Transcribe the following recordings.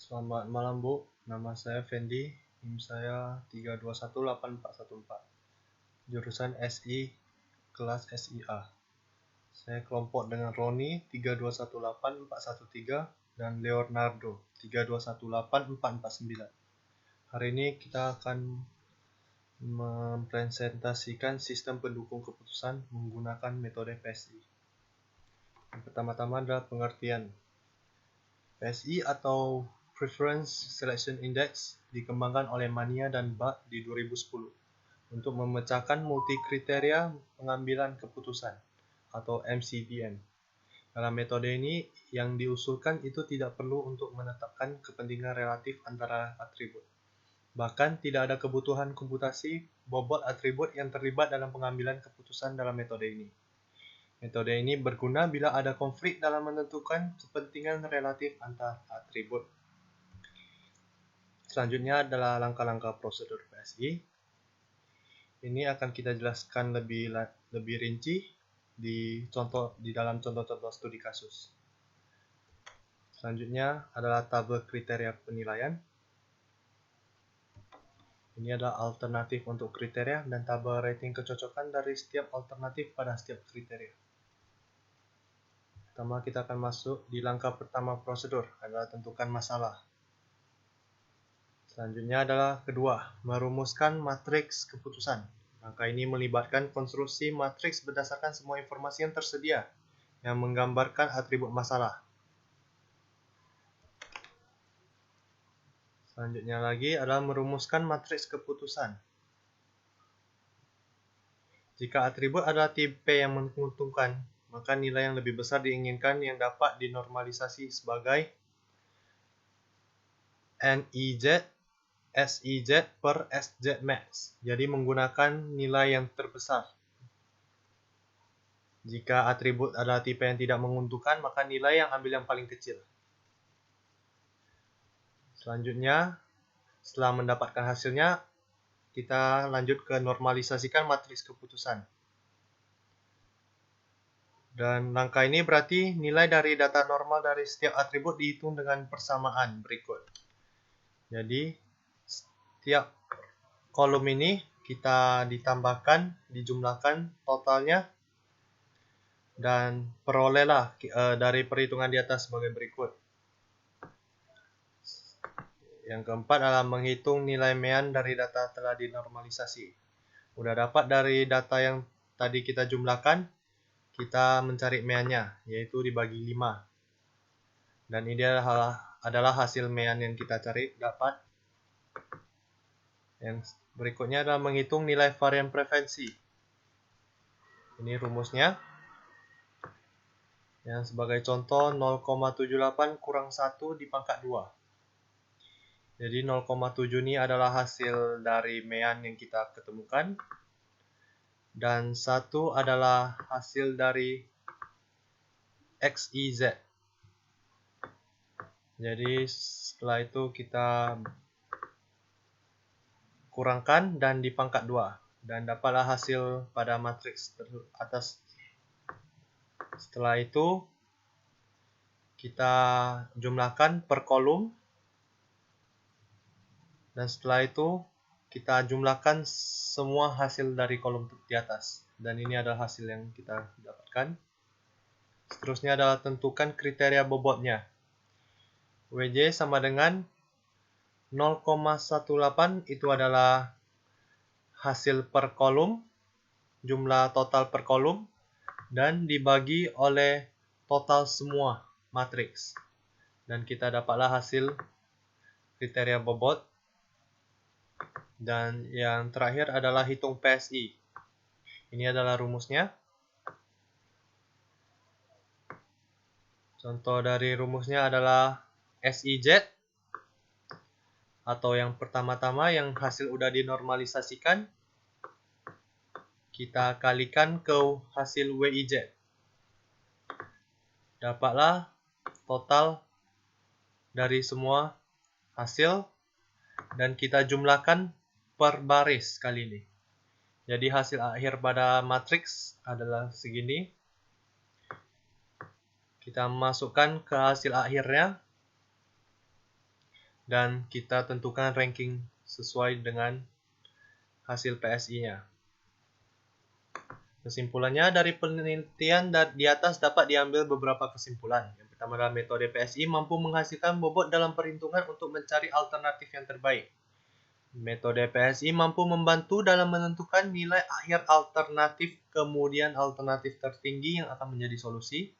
Selamat malam Bu, nama saya Fendi, NIM saya 3218414, jurusan SI, kelas SIA. Saya kelompok dengan Roni 3218413 dan Leonardo 3218449. Hari ini kita akan mempresentasikan sistem pendukung keputusan menggunakan metode PSI. Yang pertama-tama adalah pengertian. PSI atau Preference Selection Index dikembangkan oleh Mania dan Buck di 2010 untuk memecahkan multi-kriteria pengambilan keputusan atau MCPM. Dalam metode ini, yang diusulkan itu tidak perlu untuk menetapkan kepentingan relatif antara atribut. Bahkan tidak ada kebutuhan komputasi bobot atribut yang terlibat dalam pengambilan keputusan dalam metode ini. Metode ini berguna bila ada konflik dalam menentukan kepentingan relatif antar atribut. Selanjutnya adalah langkah-langkah prosedur PSI. Ini akan kita jelaskan lebih rinci di dalam contoh-contoh studi kasus. Selanjutnya adalah tabel kriteria penilaian. Ini adalah alternatif untuk kriteria dan tabel rating kecocokan dari setiap alternatif pada setiap kriteria. Pertama, kita akan masuk di langkah pertama prosedur, adalah tentukan masalah. Selanjutnya adalah kedua, merumuskan matriks keputusan. Langkah ini melibatkan konstruksi matriks berdasarkan semua informasi yang tersedia, yang menggambarkan atribut masalah. Selanjutnya lagi adalah merumuskan matriks keputusan. Jika atribut adalah tipe yang menguntungkan, maka nilai yang lebih besar diinginkan yang dapat dinormalisasi sebagai NIZ SIZ per SZ max. Jadi menggunakan nilai yang terbesar. Jika atribut adalah tipe yang tidak menguntungkan, maka nilai yang ambil yang paling kecil. Selanjutnya, setelah mendapatkan hasilnya, kita lanjut ke normalisasikan matriks keputusan. Dan langkah ini berarti nilai dari data normal dari setiap atribut dihitung dengan persamaan berikut. Jadi, setiap kolom ini kita ditambahkan, dijumlahkan totalnya, dan perolehlah dari perhitungan di atas sebagai berikut. Yang keempat adalah menghitung nilai mean dari data telah dinormalisasi. Udah dapat dari data yang tadi kita jumlahkan, kita mencari meannya, yaitu dibagi 5. Dan ini adalah hasil mean yang kita cari dapat. Yang berikutnya adalah menghitung nilai varian preferensi. Ini rumusnya. Yang sebagai contoh 0,78 kurang 1 dipangkat 2. Jadi 0,7 ini adalah hasil dari mean yang kita ketemukan. Dan 1 adalah hasil dari XIZ. Jadi setelah itu kita kurangkan dan dipangkat 2. Dan dapatlah hasil pada matriks atas. Setelah itu kita jumlahkan per kolom. Dan setelah itu kita jumlahkan semua hasil dari kolom di atas. Dan ini adalah hasil yang kita dapatkan. Seterusnya adalah tentukan kriteria bobotnya. WJ sama dengan 0,18 itu adalah hasil per kolom, jumlah total per kolom, dan dibagi oleh total semua matriks. Dan kita dapatlah hasil kriteria bobot. Dan yang terakhir adalah hitung PSI. Ini adalah rumusnya. Contoh dari rumusnya adalah SIZ, atau yang pertama-tama yang hasil udah dinormalisasikan, kita kalikan ke hasil WIZ. Dapatlah total dari semua hasil, dan kita jumlahkan per baris kali ini. Jadi hasil akhir pada matriks adalah segini. Kita masukkan ke hasil akhirnya. dan kita tentukan ranking sesuai dengan hasil PSI-nya. Kesimpulannya, dari penelitian di atas dapat diambil beberapa kesimpulan. Yang pertama adalah metode PSI mampu menghasilkan bobot dalam perhitungan untuk mencari alternatif yang terbaik. Metode PSI mampu membantu dalam menentukan nilai akhir alternatif, kemudian alternatif tertinggi yang akan menjadi solusi.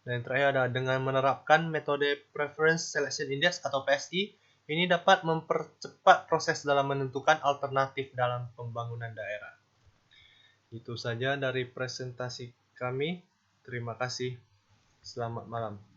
Dan yang terakhir adalah dengan menerapkan metode Preference Selection Index atau PSI, ini dapat mempercepat proses dalam menentukan alternatif dalam pembangunan daerah. Itu saja dari presentasi kami. Terima kasih. Selamat malam.